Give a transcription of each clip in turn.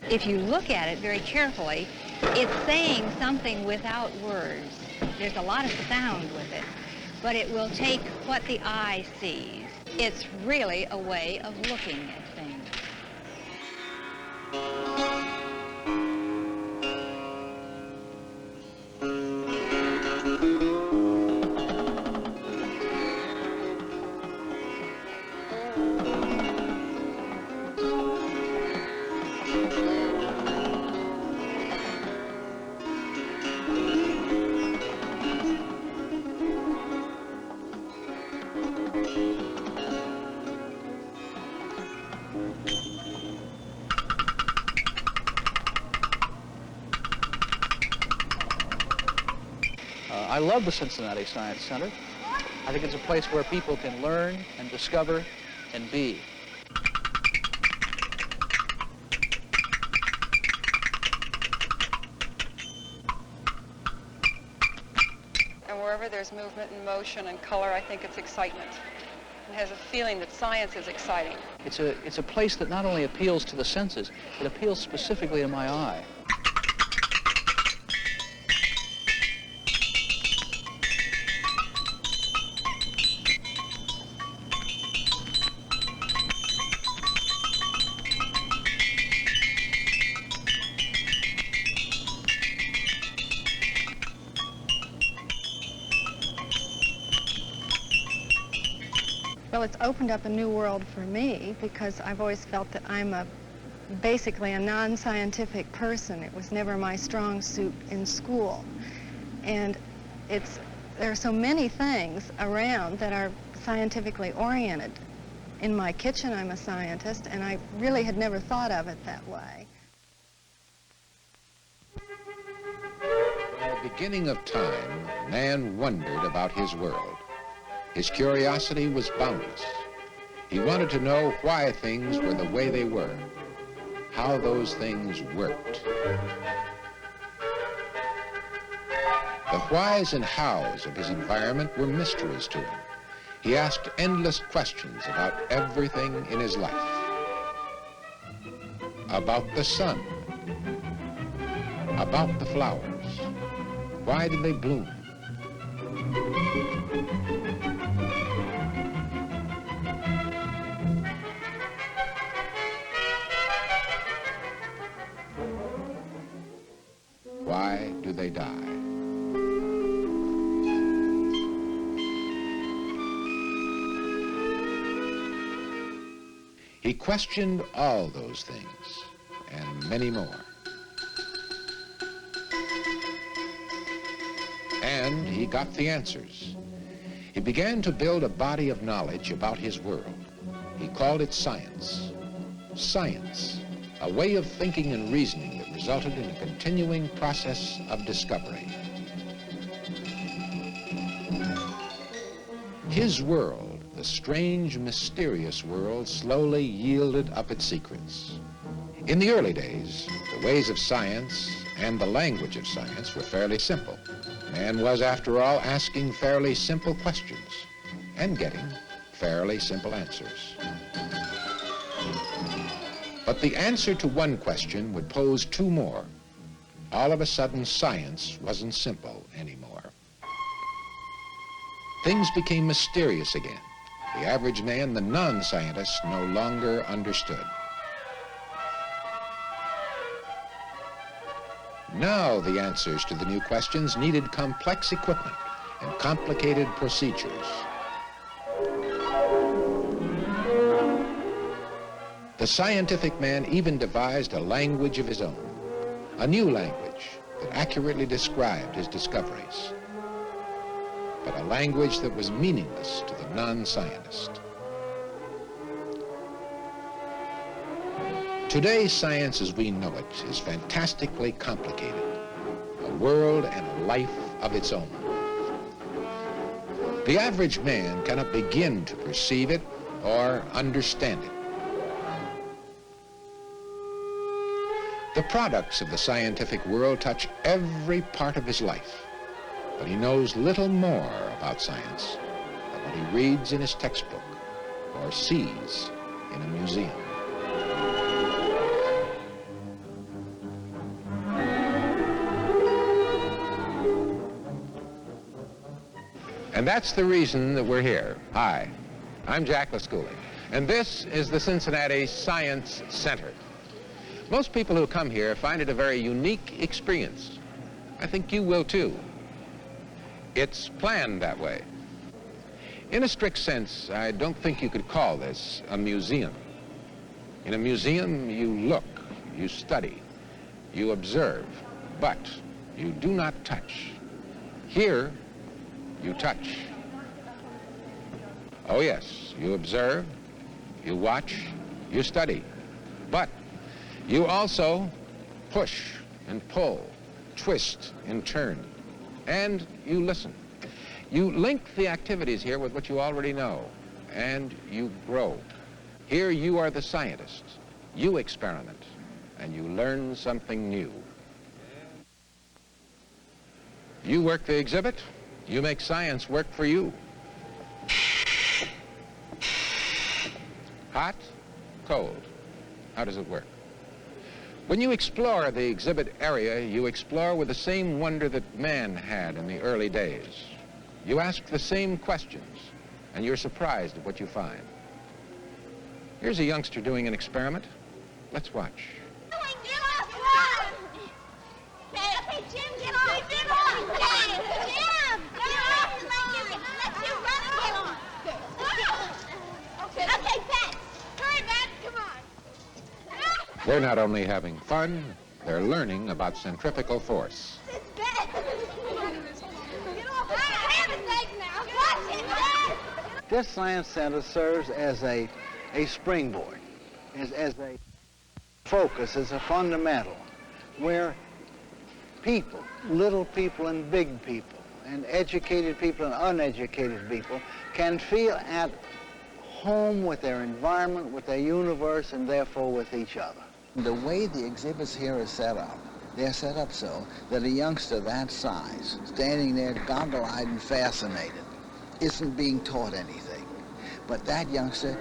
If you look at it very carefully, it's saying something without words. There's a lot of sound with it, but it will take what the eye sees. It's really a way of looking at things. I love the Cincinnati Science Center. I think it's a place where people can learn and discover and be. And wherever there's movement and motion and color, I think it's excitement. It has a feeling that science is exciting. It's a place that not only appeals to the senses, it appeals specifically to my eye. Well, it's opened up a new world for me because I've always felt that I'm basically a non-scientific person. It was never my strong suit in school. And there are so many things around that are scientifically oriented. In my kitchen, I'm a scientist, and I really had never thought of it that way. From the beginning of time, man wondered about his world. His curiosity was boundless. He wanted to know why things were the way they were, how those things worked. The whys and hows of his environment were mysteries to him. He asked endless questions about everything in his life. About the sun, about the flowers. Why did they bloom? Why do they die? He questioned all those things and many more. And he got the answers. He began to build a body of knowledge about his world. He called it science. Science, a way of thinking and reasoning that resulted in a continuing process of discovery. His world, the strange, mysterious world, slowly yielded up its secrets. In the early days, the ways of science and the language of science were fairly simple. Man was, after all, asking fairly simple questions and getting fairly simple answers. But the answer to one question would pose two more. All of a sudden, science wasn't simple anymore. Things became mysterious again. The average man, the non-scientist, no longer understood. Now the answers to the new questions needed complex equipment and complicated procedures. The scientific man even devised a language of his own, a new language that accurately described his discoveries, but a language that was meaningless to the non-scientist. Today, science as we know it is fantastically complicated, a world and a life of its own. The average man cannot begin to perceive it or understand it. The products of the scientific world touch every part of his life, but he knows little more about science than what he reads in his textbook or sees in a museum. And that's the reason that we're here. Hi, I'm Jack Lasculi, and this is the Cincinnati Science Center. Most people who come here find it a very unique experience. I think you will too. It's planned that way. In a strict sense, I don't think you could call this a museum. In a museum, you look, you study, you observe, but you do not touch. Here, you touch. Oh yes, you observe, you watch, you study, but you also push and pull, twist and turn, and you listen. You link the activities here with what you already know, and you grow. Here you are the scientist. You experiment, and you learn something new. You work the exhibit, you make science work for you. Hot, cold. How does it work? When you explore the exhibit area, you explore with the same wonder that man had in the early days. You ask the same questions, and you're surprised at what you find. Here's a youngster doing an experiment. Let's watch. Get off! Okay, Jim, get off! Get off! Jim! Get off and let you run and get on. Okay, Pat. Hurry, Pat, come on. They're not only having fun, they're learning about centrifugal force. It's bad. Get off! I have a leg now. Watch it, Dad! This Science Center serves as a springboard, as a focus, as a fundamental, where people, little people and big people, and educated people and uneducated people, can feel at home with their environment, with their universe, and therefore with each other. The way the exhibits here are set up, they're set up so that a youngster that size, standing there goggle-eyed and fascinated, isn't being taught anything. But that youngster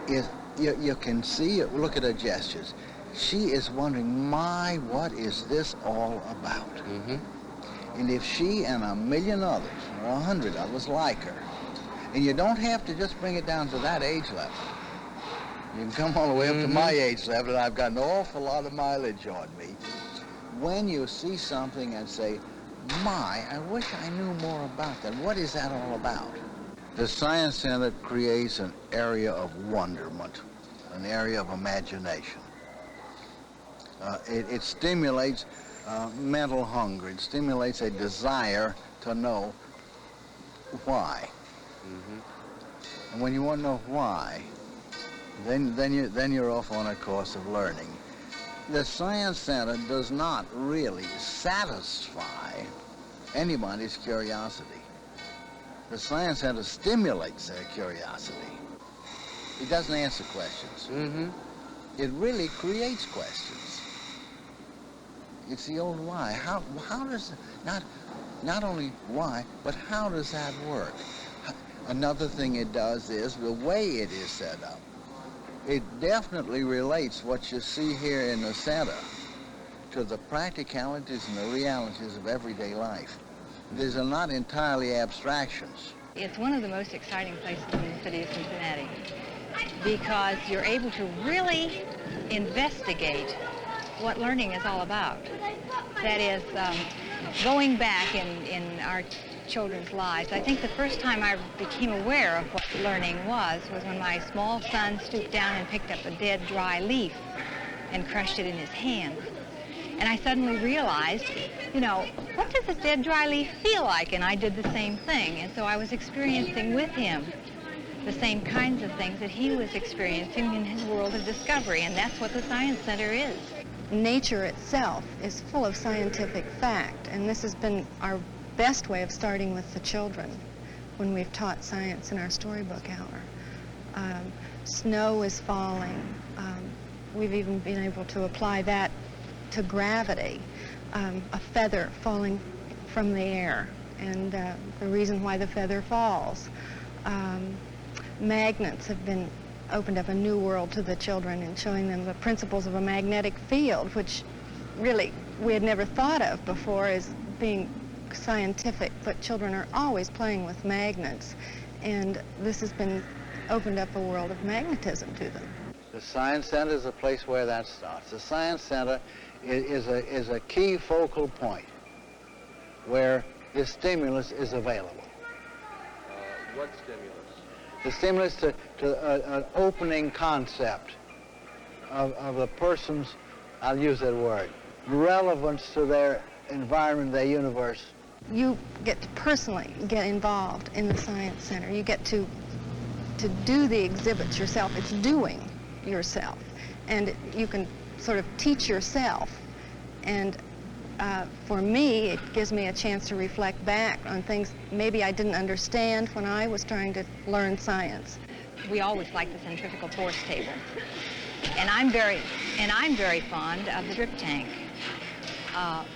is, you can see, look at her gestures. She is wondering, my, what is this all about? Mm-hmm. And if she and a million others, or 100 others like her, and you don't have to just bring it down to that age level. You can come all the way up to my age level, and I've got an awful lot of mileage on me. When you see something and say, my, I wish I knew more about that. What is that all about? The Science Center creates an area of wonderment, an area of imagination. It stimulates mental hunger. It stimulates a desire to know why. Mm-hmm. And when you want to know why, then you're off on a course of learning. The Science Center does not really satisfy anybody's curiosity. The Science Center stimulates their curiosity. It doesn't answer questions. Mm-hmm. It really creates questions. It's the old why. How does, not only why, but how does that work? Another thing it does is the way it is set up. It definitely relates what you see here in the center to the practicalities and the realities of everyday life. These are not entirely abstractions. It's one of the most exciting places in the city of Cincinnati because you're able to really investigate what learning is all about. That is, going back in our children's lives, I think the first time I became aware of what learning was when my small son stooped down and picked up a dead, dry leaf and crushed it in his hand. And I suddenly realized, you know, what does this dead, dry leaf feel like? And I did the same thing. And so I was experiencing with him the same kinds of things that he was experiencing in his world of discovery. And that's what the Science Center is. Nature itself is full of scientific fact, and this has been our best way of starting with the children when we've taught science in our storybook hour. Snow is falling. We've even been able to apply that to gravity, a feather falling from the air, and the reason why the feather falls. Magnets have been opened up a new world to the children in showing them the principles of a magnetic field, which really we had never thought of before as being scientific, but children are always playing with magnets, and this has been opened up a world of magnetism to them. The Science Center is a place where that starts. The Science Center is a key focal point where this stimulus is available. What stimulus? The stimulus to an opening concept of the person's, I'll use that word, relevance to their environment, their universe. You get to personally get involved in the Science Center. You get to do the exhibits yourself. It's doing yourself. And you can sort of teach yourself. And for me, it gives me a chance to reflect back on things maybe I didn't understand when I was trying to learn science. We always like the centrifugal force table. And I'm very fond of the drip tank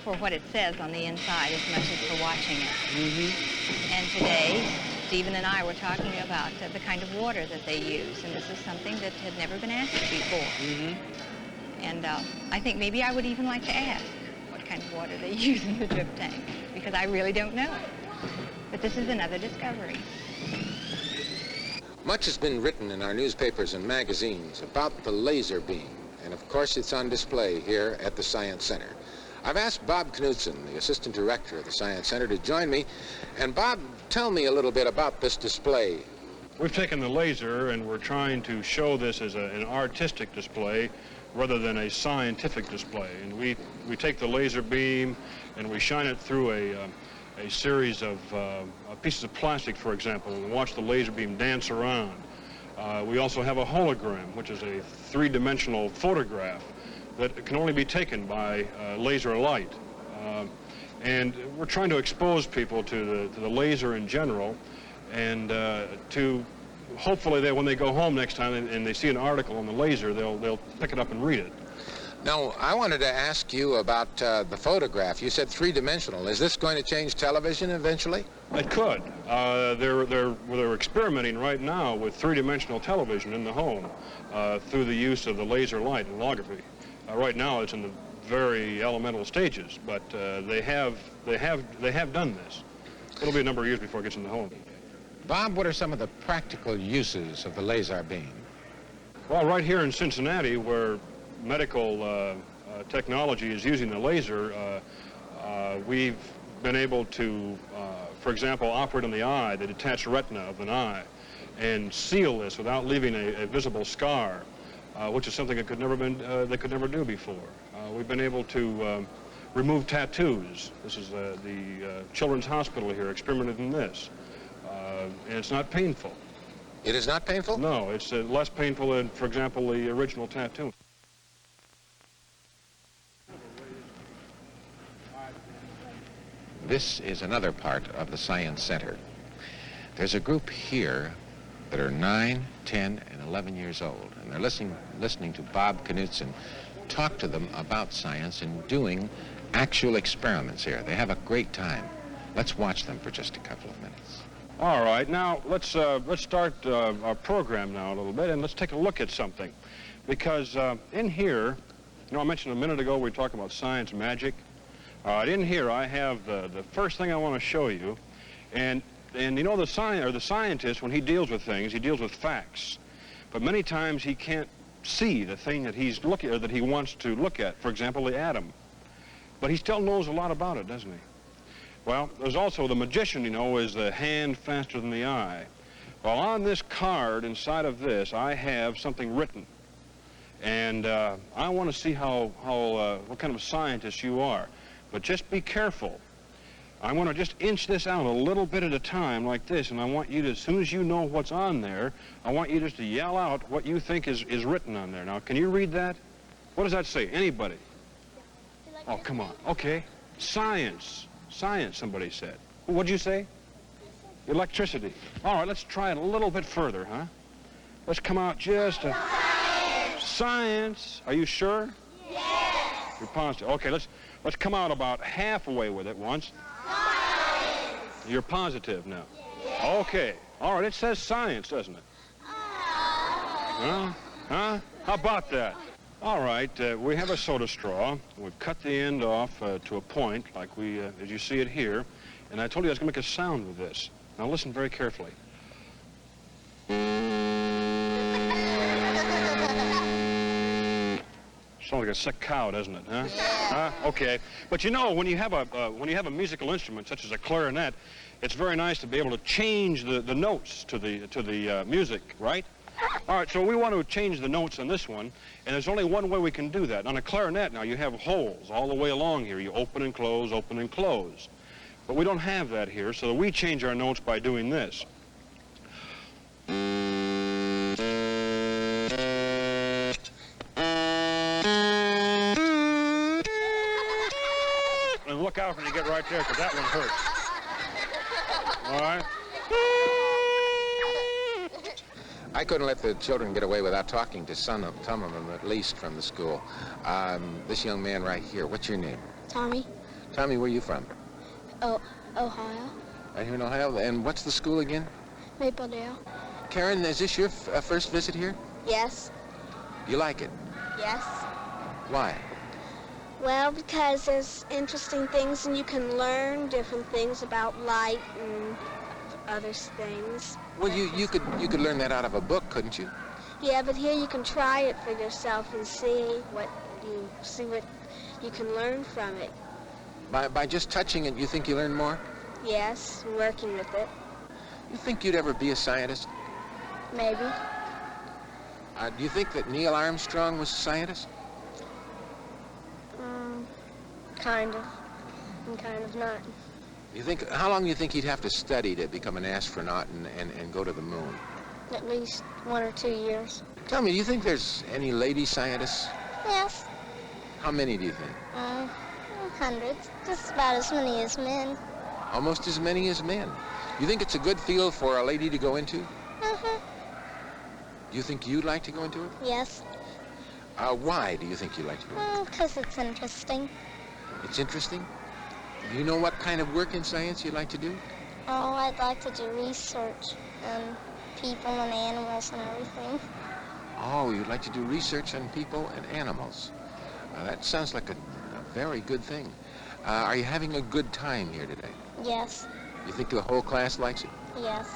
for what it says on the inside as much as for watching it. Mm-hmm. And today, Stephen and I were talking about the kind of water that they use, and this is something that had never been asked before. Mm-hmm. And I think maybe I would even like to ask what kind of water they use in the drip tank, because I really don't know. But this is another discovery. Much has been written in our newspapers and magazines about the laser beam, and of course it's on display here at the Science Center. I've asked Bob Knudsen, the assistant director of the Science Center, to join me. And Bob, tell me a little bit about this display. We've taken the laser and we're trying to show this as an artistic display rather than a scientific display. And we take the laser beam and we shine it through a series of pieces of plastic, for example, and watch the laser beam dance around. We also have a hologram, which is a three-dimensional photograph that can only be taken by laser light. And we're trying to expose people to the laser in general, and to hopefully when they go home next time and they see an article on the laser, they'll pick it up and read it. Now, I wanted to ask you about the photograph. You said three-dimensional. Is this going to change television eventually? It could. They're experimenting right now with three-dimensional television in the home through the use of the laser light and logography. Right now, it's in the very elemental stages, but they have done this. It'll be a number of years before it gets in the home. Bob, what are some of the practical uses of the laser beam? Well, right here in Cincinnati, where medical technology is using the laser, we've been able to, for example, operate on the eye, the detached retina of an eye, and seal this without leaving a visible scar, which is something that they could never do before. We've been able to remove tattoos. This is the Children's Hospital here experimented in this, and it's not painful. It is not painful? No, it's less painful than, for example, the original tattoo. This is another part of the Science Center. There's a group here that are 9, 10, and 11 years old, and they're listening to Bob Knudsen talk to them about science and doing actual experiments here. They have a great time. Let's watch them for just a couple of minutes. All right, now let's start our program now a little bit, and let's take a look at something, because in here, you know, I mentioned a minute ago we were talking about science magic. In here I have the first thing I want to show you, and you know, the scientist, when he deals with things, he deals with facts, but many times he can't see the thing that he's looking, or that he wants to look at. For example, the atom, but he still knows a lot about it, doesn't he? Well, there's also the magician, you know, is the hand faster than the eye. Well, on this card inside of this, I have something written, and I want to see what kind of scientist you are. But just be careful. I want to just inch this out a little bit at a time like this, and I want you to, as soon as you know what's on there, I want you just to yell out what you think is written on there. Now, can you read that? What does that say? Anybody? Oh, come on. Okay. Science. Science, somebody said. What'd you say? Electricity. All right, let's try it a little bit further, huh? Let's come out just a... Science. Are you sure? Yes. You're positive. Okay, let's come out about halfway with it once. Science. You're positive now. Yes. Okay. All right, it says science, doesn't it? Huh? How about that? All right, we have a soda straw. We've cut the end off to a point, like as you see it here, And I told you I was going to make a sound with this. Now listen very carefully. Sounds like a sick cow, doesn't it? Huh? Yeah. Okay. But you know, when you have a musical instrument such as a clarinet, it's very nice to be able to change the notes to the music, right? All right. So we want to change the notes on this one, and there's only one way we can do that. On a clarinet, now you have holes all the way along here. You open and close, open and close. But we don't have that here, so we change our notes by doing this. And look out when you get right there, because that one hurts. All right? I couldn't let the children get away without talking to some of them, at least from the school. This young man right here, what's your name? Tommy. Tommy, where are you from? Oh, Ohio. Right here in Ohio. And what's the school again? Mapledale. Karen, is this your first visit here? Yes. You like it? Yes. Why? Well, because there's interesting things and you can learn different things about light and other things. Well, you could learn that out of a book, couldn't you? Yeah, but here you can try it for yourself and see what you can learn from it. By just touching it, you think you learn more? Yes, working with it. You think you'd ever be a scientist? Maybe. Do you think that Neil Armstrong was a scientist? Kind of. And kind of not. How long do you think he'd have to study to become an astronaut and go to the moon? At least 1 or 2 years. Tell me, do you think there's any lady scientists? Yes. How many do you think? Hundreds. Just about as many as men. Almost as many as men. You think it's a good field for a lady to go into? Mm-hmm. Do you think you'd like to go into it? Yes. Why do you think you'd like to go into it? Because it's interesting. It's interesting? Do you know what kind of work in science you'd like to do? Oh, I'd like to do research on people and animals and everything. Oh, you'd like to do research on people and animals. That sounds like a very good thing. Are you having a good time here today? Yes. You think the whole class likes it? Yes.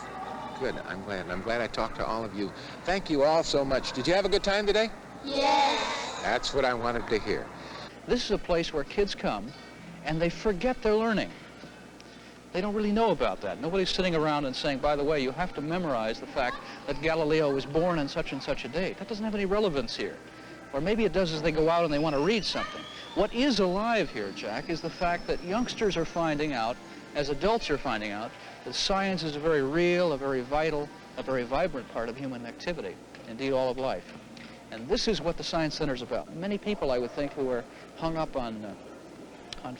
Good. I'm glad. I'm glad I talked to all of you. Thank you all so much. Did you have a good time today? Yes. That's what I wanted to hear. This is a place where kids come and they forget their learning. They don't really know about that. Nobody's sitting around and saying, by the way, you have to memorize the fact that Galileo was born on such and such a date. That doesn't have any relevance here. Or maybe it does as they go out and they want to read something. What is alive here, Jack, is the fact that youngsters are finding out, as adults are finding out, that science is a very real, a very vital, a very vibrant part of human activity, indeed all of life. And this is what the Science Center is about. Many people, I would think, who are hung up on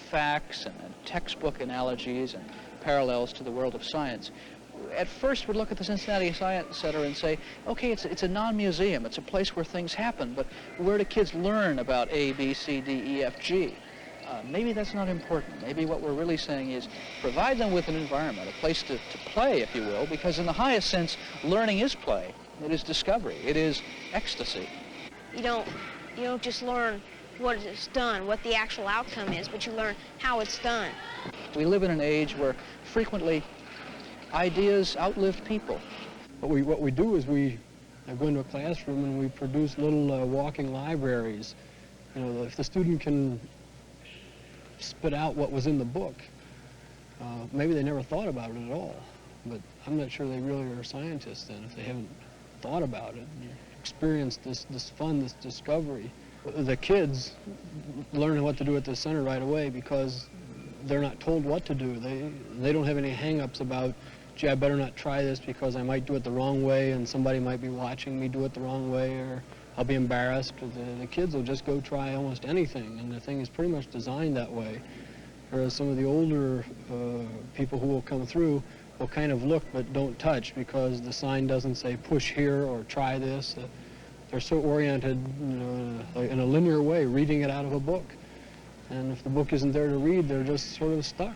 facts and textbook analogies and parallels to the world of science, at first would look at the Cincinnati Science Center and say, okay, it's a non-museum, it's a place where things happen, but where do kids learn about A, B, C, D, E, F, G? Maybe that's not important. Maybe what we're really saying is provide them with an environment, a place to play, if you will, because in the highest sense, learning is play. It is discovery. It is ecstasy. You don't just learn what it's done, what the actual outcome is, but you learn how it's done. We live in an age where frequently ideas outlive people. What we do is we go into a classroom and we produce little walking libraries. You know, if the student can spit out what was in the book, maybe they never thought about it at all. But I'm not sure they really are scientists then if they haven't thought about it and experienced this fun, this discovery. The kids learn what to do at the center right away because they're not told what to do. They don't have any hang-ups about, gee, I better not try this because I might do it the wrong way and somebody might be watching me do it the wrong way, or I'll be embarrassed. The kids will just go try almost anything, and the thing is pretty much designed that way. Whereas some of the older people who will come through will kind of look but don't touch because the sign doesn't say push here or try this. They're so oriented, you know, in a linear way, reading it out of a book. And if the book isn't there to read, they're just sort of stuck.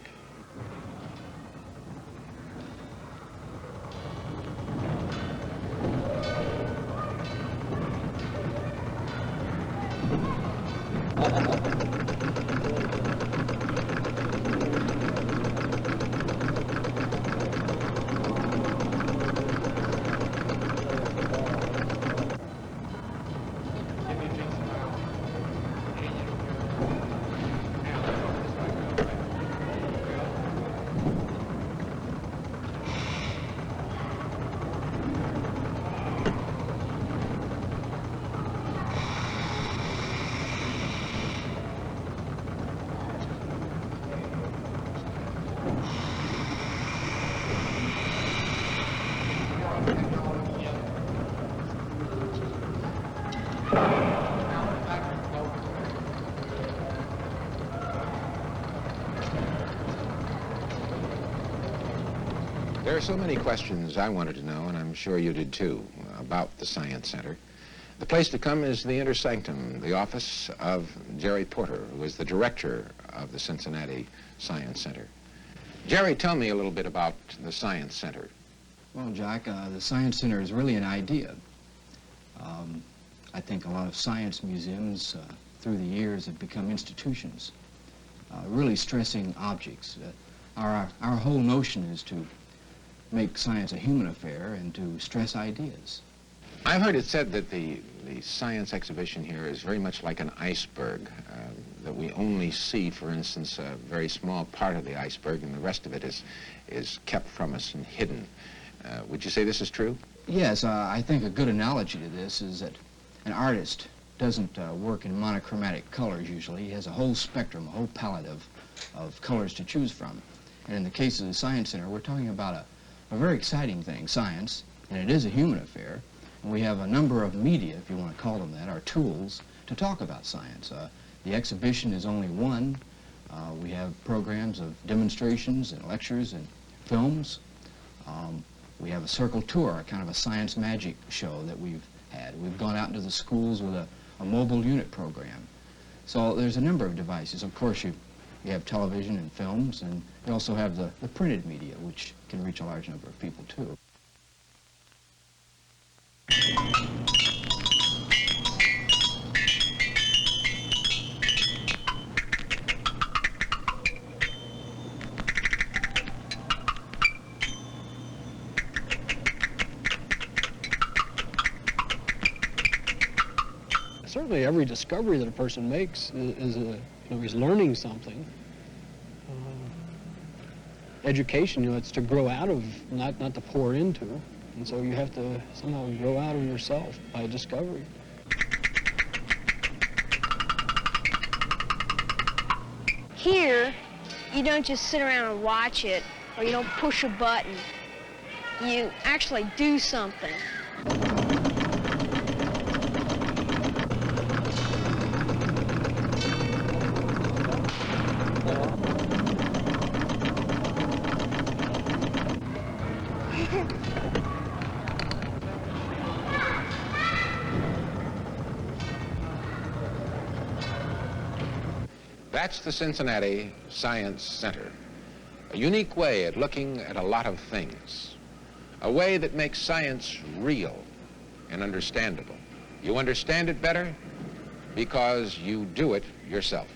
There are so many questions I wanted to know, and I'm sure you did too, about the Science Center. The place to come is the Inner Sanctum, the office of Jerry Porter, who is the director of the Cincinnati Science Center. Jerry, tell me a little bit about the Science Center. Well, Jack, the Science Center is really an idea. I think a lot of science museums through the years have become institutions, really stressing objects. Our whole notion is to make science a human affair and to stress ideas. I've heard it said that the science exhibition here is very much like an iceberg, that we only see, for instance, a very small part of the iceberg and the rest of it is kept from us and hidden. Would you say this is true? Yes, I think a good analogy to this is that an artist doesn't work in monochromatic colors usually. He has a whole spectrum, a whole palette of colors to choose from. And in the case of the Science Center, we're talking about a very exciting thing, science, and it is a human affair. And we have a number of media, if you want to call them that, our tools to talk about science. The exhibition is only one. We have programs of demonstrations and lectures and films. We have a circle tour, kind of a science magic show that we've had. We've gone out into the schools with a mobile unit program. So there's a number of devices. Of course, you have television and films, and you also have the printed media, which can reach a large number of people, too. Certainly every discovery that a person makes is he's learning something. Education, it's to grow out of, not to pour into. And so you have to somehow grow out of yourself by discovery. Here, you don't just sit around and watch it, or you don't push a button. You actually do something. That's the Cincinnati Science Center, a unique way at looking at a lot of things, a way that makes science real and understandable. You understand it better because you do it yourself.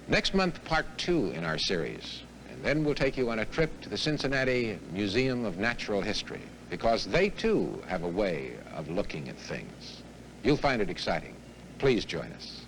Next month, part 2 in our series, and then we'll take you on a trip to the Cincinnati Museum of Natural History, because they too have a way of looking at things. You'll find it exciting. Please join us.